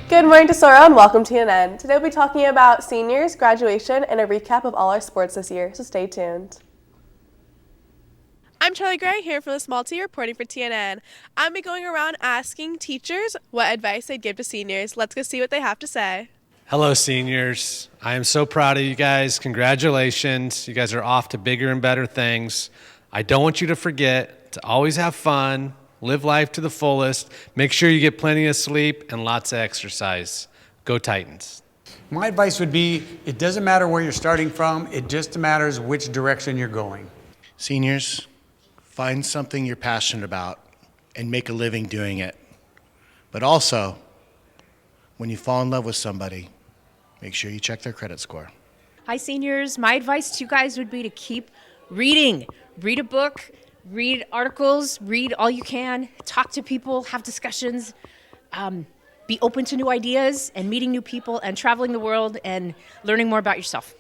Good morning to Sora and welcome to TNN. Today we'll be talking about seniors, graduation, and a recap of all our sports this year, so stay tuned. I'm Charlie Gray, here from the Small T reporting for TNN. I'll be going around asking teachers what advice they'd give to seniors. Let's go see what they have to say. Hello, seniors. I am so proud of you guys. Congratulations. You guys are off to bigger and better things. I don't want you to forget to always have fun, live life to the fullest, make sure you get plenty of sleep and lots of exercise. Go Titans. My advice would be, it doesn't matter where you're starting from, it just matters which direction you're going. Seniors, find something you're passionate about and make a living doing it. But also, when you fall in love with somebody, make sure you check their credit score. Hi, seniors. My advice to you guys would be to keep reading. Read a book, read articles, read all you can, talk to people, have discussions, be open to new ideas and meeting new people and traveling the world and learning more about yourself.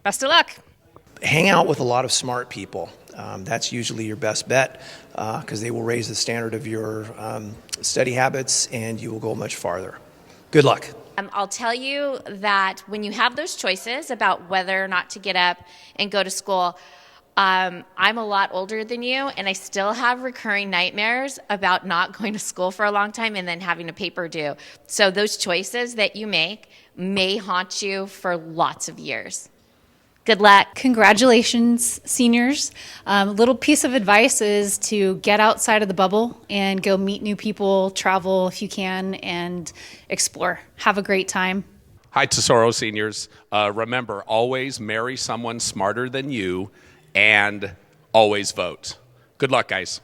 Best of luck. Hang out with a lot of smart people. That's usually your best bet because they will raise the standard of your study habits and you will go much farther. Good luck. I'll tell you that when you have those choices about whether or not to get up and go to school, I'm a lot older than you, and I still have recurring nightmares about not going to school for a long time and then having a paper due. So those choices that you make may haunt you for lots of years. Good luck. Congratulations, seniors. Little piece of advice is to get outside of the bubble and go meet new people, travel if you can, and explore. Have a great time. Hi, Tesoro seniors. Remember, always marry someone smarter than you and always vote. Good luck, guys.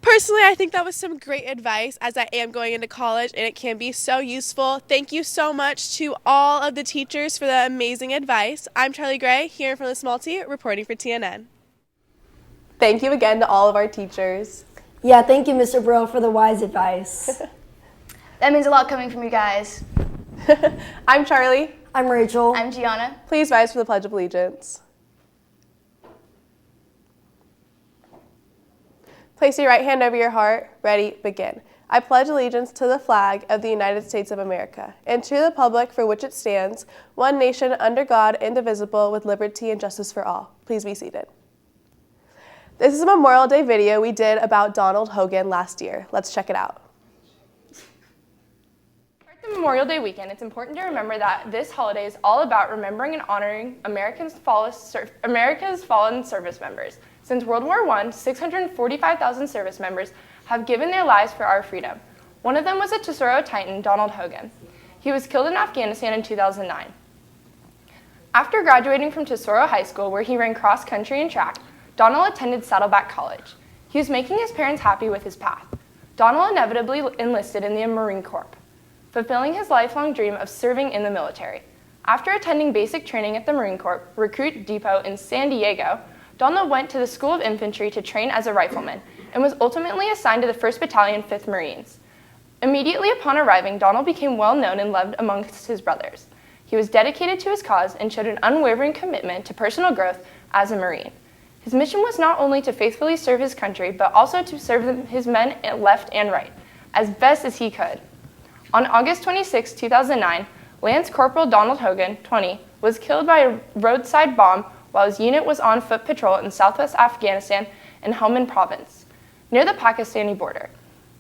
Personally, I think that was some great advice as I am going into college and it can be so useful. Thank you so much to all of the teachers for the amazing advice. I'm Charlie Gray, here from the Small T, reporting for TNN. Thank you again to all of our teachers. Yeah, thank you, Mr. Brill, for the wise advice. That means a lot coming from you guys. I'm Charlie. I'm Rachel. I'm Gianna. Please rise for the Pledge of Allegiance. Place your right hand over your heart. Ready, begin. I pledge allegiance to the flag of the United States of America and to the republic for which it stands, one nation under God, indivisible, with liberty and justice for all. Please be seated. This is a Memorial Day video we did about Donald Hogan last year. Let's check it out. For Memorial Day weekend, it's important to remember that this holiday is all about remembering and honoring America's fallen service members. Since World War I, 645,000 service members have given their lives for our freedom. One of them was a Tesoro Titan, Donald Hogan. He was killed in Afghanistan in 2009. After graduating from Tesoro High School, where he ran cross country and track, Donald attended Saddleback College. He was making his parents happy with his path. Donald inevitably enlisted in the Marine Corps, fulfilling his lifelong dream of serving in the military. After attending basic training at the Marine Corps Recruit Depot in San Diego, Donald went to the School of Infantry to train as a rifleman and was ultimately assigned to the 1st Battalion, 5th Marines. Immediately upon arriving, Donald became well known and loved amongst his brothers. He was dedicated to his cause and showed an unwavering commitment to personal growth as a Marine. His mission was not only to faithfully serve his country, but also to serve his men left and right, as best as he could. On August 26, 2009, Lance Corporal Donald Hogan, 20, was killed by a roadside bomb while his unit was on foot patrol in southwest Afghanistan in Helmand Province, near the Pakistani border.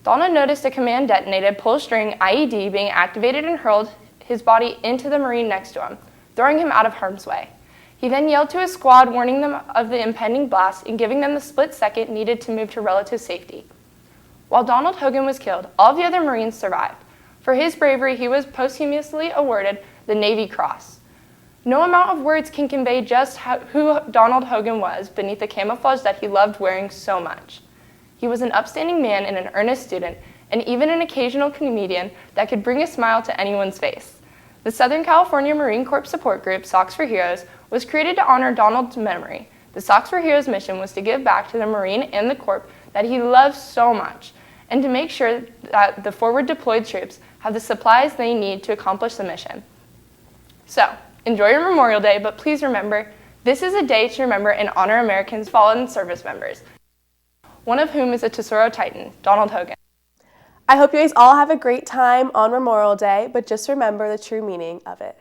Donald noticed a command-detonated pull-string IED being activated and hurled his body into the Marine next to him, throwing him out of harm's way. He then yelled to his squad, warning them of the impending blast and giving them the split second needed to move to relative safety. While Donald Hogan was killed, all of the other Marines survived. For his bravery, he was posthumously awarded the Navy Cross. No amount of words can convey just who Donald Hogan was beneath the camouflage that he loved wearing so much. He was an upstanding man and an earnest student, and even an occasional comedian that could bring a smile to anyone's face. The Southern California Marine Corps support group, Socks for Heroes, was created to honor Donald's memory. The Socks for Heroes mission was to give back to the Marine and the Corps that he loved so much, and to make sure that the forward deployed troops have the supplies they need to accomplish the mission. So, enjoy your Memorial Day, but please remember, this is a day to remember and honor Americans' fallen service members, one of whom is a Tesoro Titan, Donald Hogan. I hope you guys all have a great time on Memorial Day, but just remember the true meaning of it.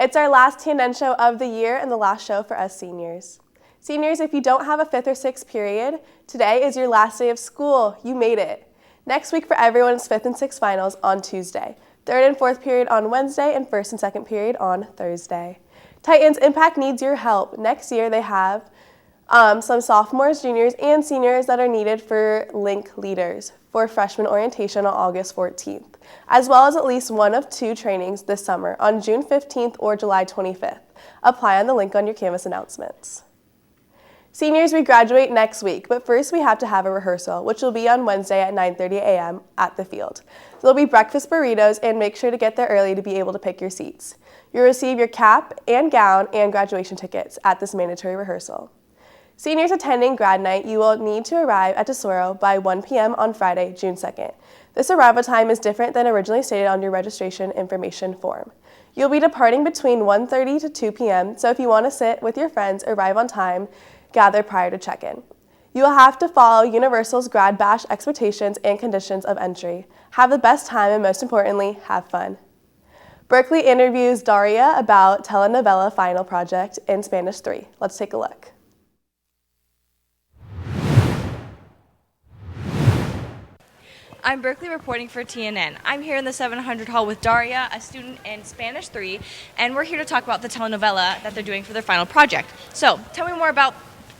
It's our last TNN show of the year and the last show for us seniors. Seniors, if you don't have a 5th or 6th period, today is your last day of school. You made it. Next week for everyone's 5th and 6th finals on Tuesday, 3rd and 4th period on Wednesday, and 1st and 2nd period on Thursday. Titans, Impact needs your help. Next year they have some sophomores, juniors, and seniors that are needed for link leaders for freshman orientation on August 14th, as well as at least one of 2 trainings this summer on June 15th or July 25th. Apply on the link on your Canvas announcements. Seniors, we graduate next week, but first we have to have a rehearsal, which will be on Wednesday at 9:30 a.m. at the field. There will be breakfast burritos, and make sure to get there early to be able to pick your seats. You'll receive your cap and gown and graduation tickets at this mandatory rehearsal. Seniors attending grad night, you will need to arrive at Tesoro by 1 p.m. on Friday, June 2nd. This arrival time is different than originally stated on your registration information form. You'll be departing between 1:30 to 2 p.m., so if you want to sit with your friends, arrive on time, gather prior to check-in. You will have to follow Universal's Grad Bash expectations and conditions of entry. Have the best time and most importantly, have fun. Berkeley interviews Daria about telenovela final project in Spanish 3. Let's take a look. I'm Berkeley reporting for TNN. I'm here in the 700 hall with Daria, a student in Spanish 3, and we're here to talk about the telenovela that they're doing for their final project. So, tell me more about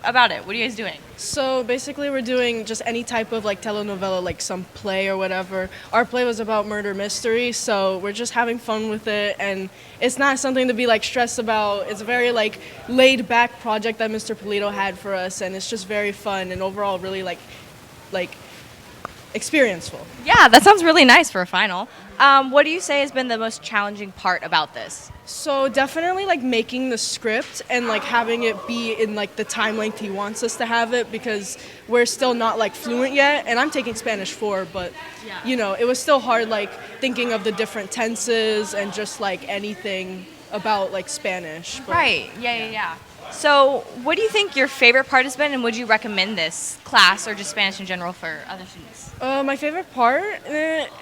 it. What are you guys doing? So basically we're doing just any type of like telenovela, like some play or whatever. Our play was about murder mystery, so we're just having fun with it, and it's not something to be like stressed about. It's a very like laid back project that Mr. Polito had for us, and it's just very fun and overall really like experienceful. Yeah, that sounds really nice for a final. What do you say has been the most challenging part about this? So definitely like making the script and like having it be in like the time length he wants us to have it, because we're still not like fluent yet, and I'm taking Spanish 4, but you know, it was still hard like thinking of the different tenses and just like anything about like Spanish. But, right, yeah. So what do you think your favorite part has been, and would you recommend this class or just Spanish in general for other students? My favorite part?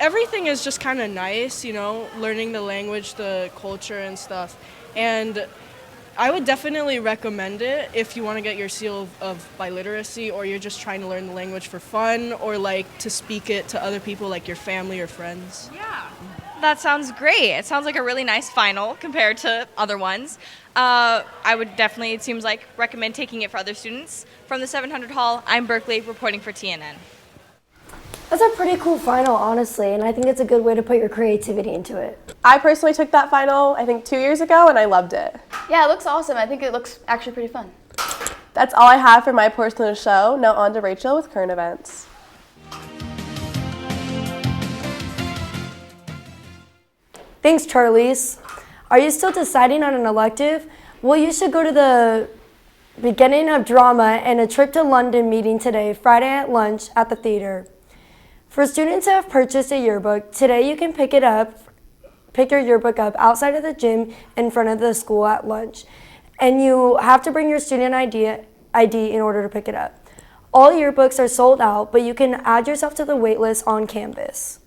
Everything is just kind of nice, you know, learning the language, the culture and stuff. And I would definitely recommend it if you want to get your seal of biliteracy, or you're just trying to learn the language for fun, or like to speak it to other people like your family or friends. Yeah, that sounds great. It sounds like a really nice final compared to other ones. I would definitely, it seems like, recommend taking it for other students. From the 700 Hall, I'm Berkeley reporting for TNN. That's a pretty cool final, honestly, and I think it's a good way to put your creativity into it. I personally took that final, I think 2 years ago, and I loved it. Yeah, it looks awesome. I think it looks actually pretty fun. That's all I have for my portion of the show. Now on to Rachel with current events. Thanks, Charlize. Are you still deciding on an elective? Well, you should go to the beginning of drama and a trip to London meeting today, Friday at lunch at the theater. For students who have purchased a yearbook, today you can pick your yearbook up outside of the gym in front of the school at lunch. And you have to bring your student ID in order to pick it up. All yearbooks are sold out, but you can add yourself to the wait list on campus.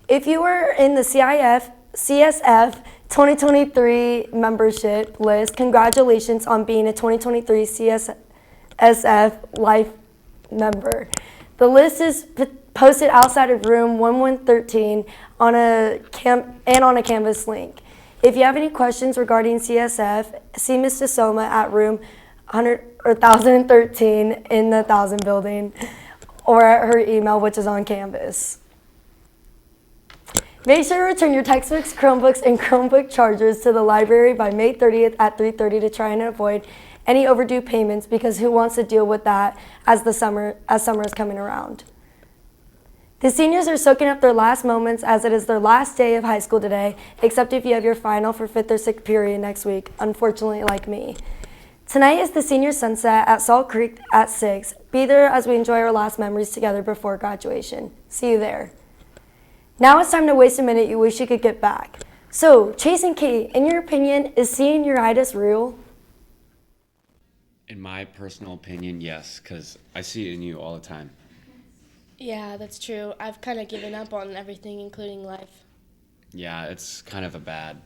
If you were in the CSF 2023 membership list, congratulations on being a 2023 CSF Life member. The list is posted outside of room 1113 on a Canvas link. If you have any questions regarding CSF, see Ms. DeSoma at room 1013 in the 1000 building, or at her email, which is on Canvas. Make sure to return your textbooks, Chromebooks, and Chromebook chargers to the library by May 30th at 3:30 to try and avoid any overdue payments, because who wants to deal with that as summer is coming around. The seniors are soaking up their last moments as it is their last day of high school today, except if you have your final for 5th or 6th period next week, unfortunately like me. Tonight is the senior sunset at Salt Creek at 6. Be there as we enjoy our last memories together before graduation. See you there. Now it's time to waste a minute you wish you could get back. So, Chase and Kate, in your opinion, is senioritis real? In my personal opinion, yes, because I see it in you all the time. Yeah, that's true. I've kind of given up on everything, including life. Yeah, it's kind of a bad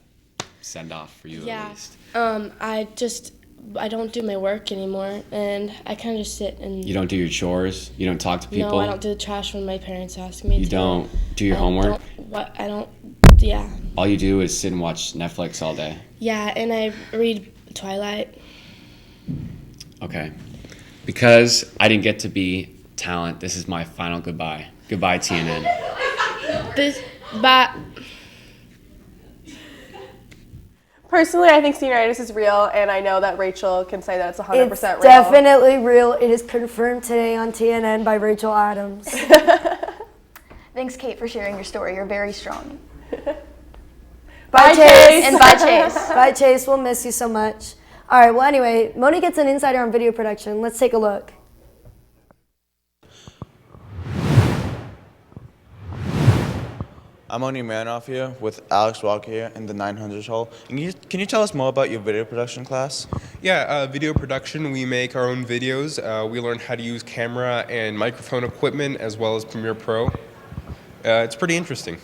send-off for you at least. I don't do my work anymore, and I kind of just sit and... You don't do your chores? You don't talk to people? No, I don't do the trash when my parents ask me to. You don't do your homework? Yeah. All you do is sit and watch Netflix all day? Yeah, and I read Twilight. Okay. Because I didn't get to be talent, this is my final goodbye. Goodbye, TNN. Personally, I think senioritis is real, and I know that Rachel can say that it's 100% real. It's definitely real. It is confirmed today on TNN by Rachel Adams. Thanks, Kate, for sharing your story. You're very strong. Bye, Chase. And bye, Chase. Bye, Chase. We'll miss you so much. All right, well, anyway, Moni gets an insider on video production. Let's take a look. I'm Oni Manoff here with Alex Walker here in the 900 hall. Can you tell us more about your video production class? Yeah, video production, we make our own videos. We learn how to use camera and microphone equipment as well as Premiere Pro. It's pretty interesting.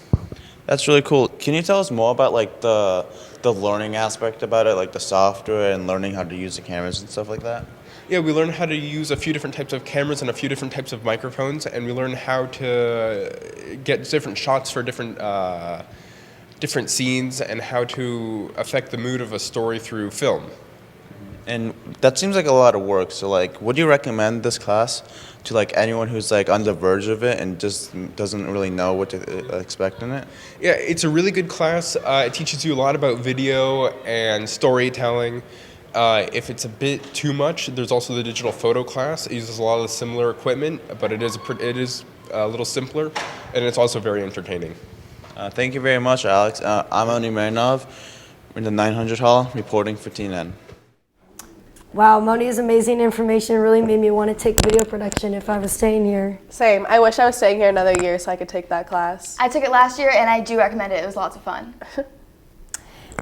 That's really cool. Can you tell us more about like the learning aspect about it, like the software and learning how to use the cameras and stuff like that? Yeah, we learn how to use a few different types of cameras and a few different types of microphones, and we learn how to get different shots for different scenes and how to affect the mood of a story through film. And that seems like a lot of work. So like, would you recommend this class to like anyone who's like on the verge of it and just doesn't really know what to expect in it? Yeah, it's a really good class. It teaches you a lot about video and storytelling. If it's a bit too much, there's also the digital photo class. It uses a lot of the similar equipment, but it is a little simpler, and it's also very entertaining. Thank you very much, Alex. I'm Oni Marinov in the 900 hall reporting for TNN. Wow, Moni's amazing information really made me want to take video production if I was staying here. Same. I wish I was staying here another year so I could take that class. I took it last year, and I do recommend it. It was lots of fun.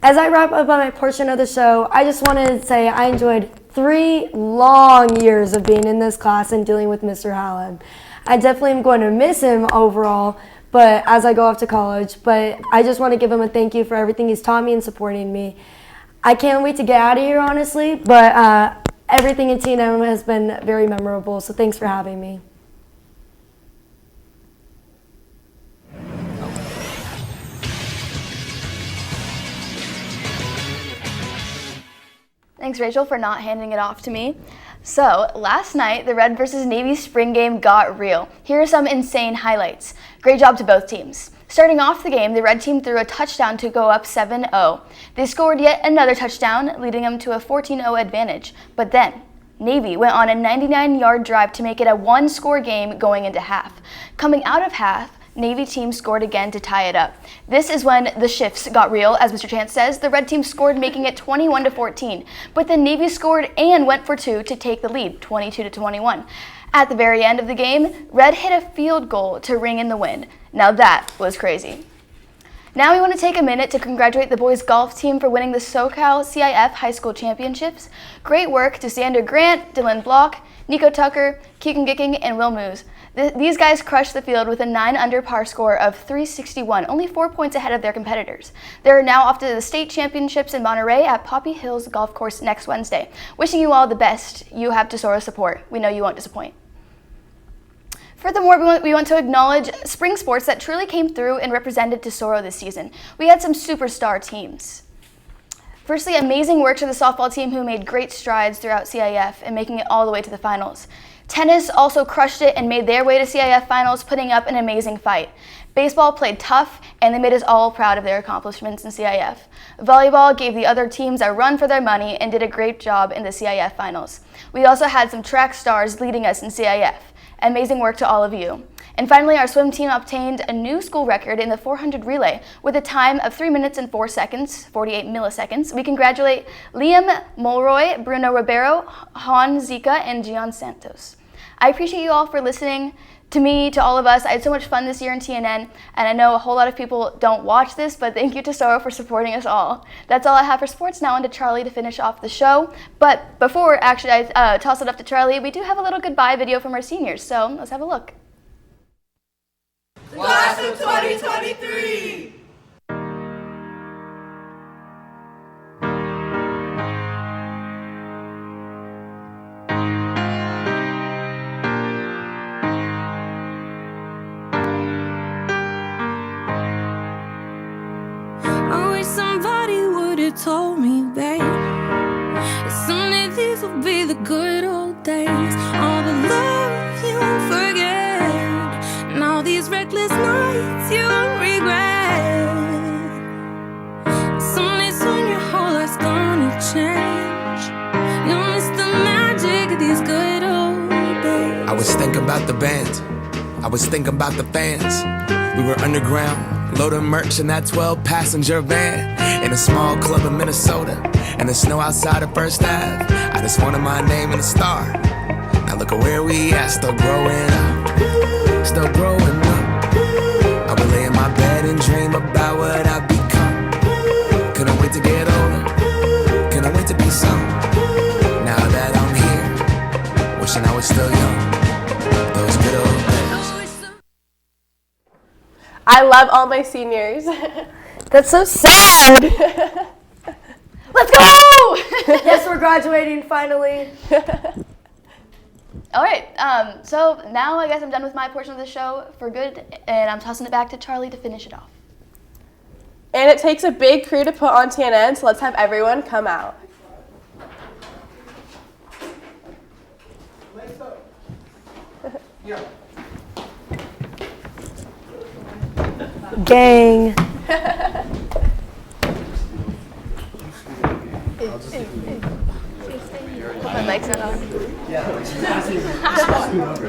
As I wrap up on my portion of the show, I just wanted to say I enjoyed 3 long years of being in this class and dealing with Mr. Hallam. I definitely am going to miss him overall, but as I go off to college, but I just want to give him a thank you for everything he's taught me and supporting me. I can't wait to get out of here, honestly, but everything in TNN has been very memorable, so thanks for having me. Thanks, Rachel, for not handing it off to me. So, last night, the Red versus Navy spring game got real. Here are some insane highlights. Great job to both teams. Starting off the game, the Red team threw a touchdown to go up 7-0. They scored yet another touchdown, leading them to a 14-0 advantage. But then, Navy went on a 99-yard drive to make it a one-score game going into half. Coming out of half, Navy team scored again to tie it up. This is when the shifts got real, as Mr. Chance says. The Red team scored, making it 21-14. But then Navy scored and went for 2 to take the lead, 22-21. At the very end of the game, Red hit a field goal to ring in the win. Now that was crazy. Now we want to take a minute to congratulate the boys golf team for winning the SoCal CIF High School Championships. Great work to Sander Grant, Dylan Block, Nico Tucker, Keegan Gicking, and Will Moose. These guys crushed the field with a 9-under par score of 361, only 4 points ahead of their competitors. They're now off to the state championships in Monterey at Poppy Hills Golf Course next Wednesday. Wishing you all the best. You have Tesoro's support. We know you won't disappoint. Furthermore, we want to acknowledge spring sports that truly came through and represented Tesoro this season. We had some superstar teams. Firstly, amazing work to the softball team who made great strides throughout CIF and making it all the way to the finals. Tennis also crushed it and made their way to CIF finals, putting up an amazing fight. Baseball played tough, and they made us all proud of their accomplishments in CIF. Volleyball gave the other teams a run for their money and did a great job in the CIF finals. We also had some track stars leading us in CIF. Amazing work to all of you. And finally, our swim team obtained a new school record in the 400 relay with a time of 3 minutes and 4 seconds, 48 milliseconds. We congratulate Liam Mulroy, Bruno Ribeiro, Han Zika, and Gian Santos. I appreciate you all for listening to me, to all of us. I had so much fun this year in TNN, and I know a whole lot of people don't watch this, but thank you to Soro for supporting us all. That's all I have for sports. Now on to Charlie to finish off the show. But before actually I toss it up to Charlie, we do have a little goodbye video from our seniors, so let's have a look. Class of 2023! I wish somebody would have told me, babe, that someday these will be the good old days. All the love you forget, and all these reckless nights you regret. Someday soon your whole life's gonna change. You'll miss the magic of these good old days. I was thinking about the band, I was thinking about the fans. We were underground, loading merch in that 12-passenger van, in a small club in Minnesota, and the snow outside of First Ave. I just wanted my name and a star. Now look at where we at, still growing up, still growing up. I would lay in my bed and dream about what I've become. Couldn't wait to get older, couldn't wait to be some. Now that I'm here, wishing I was still young, those good old days. I love all my seniors. That's so sad. Let's go! Yes, we're graduating finally. All right, so now I guess I'm done with my portion of the show for good, and I'm tossing it back to Charlie to finish it off. And it takes a big crew to put on TNN, so let's have everyone come out. Gang.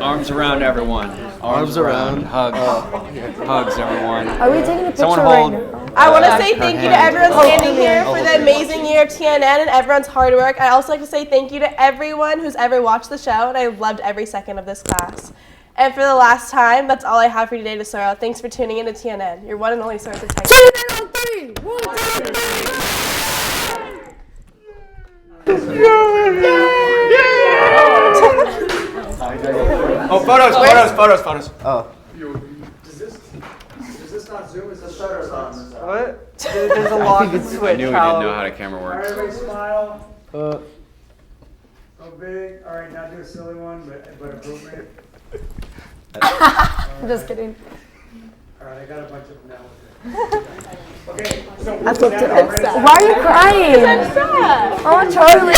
Arms around everyone. Arms around. Hugs. Hugs, everyone. Are we taking a picture Someone right hold. now? I want to say thank you to everyone Oh, standing here yeah. for the amazing year of TNN and everyone's hard work. I also like to say thank you to everyone who's ever watched the show, and I loved every second of this class. And for the last time, that's all I have for you today to start out. Thanks for tuning in to TNN, your one and only source of tech. TNN on 3! 1, 2, 3! Oh, photos. Oh. Is this not Zoom? Is this shutter on? What? There's a lock and switch. I knew we didn't know how the camera All works. right, everybody smile. Go big. All right, now do a silly one, but appropriate. I'm just kidding. All right, I got a bunch of them now. Okay, so I flipped it now, upside. Why are you crying? I'm sad. Oh, Charlie.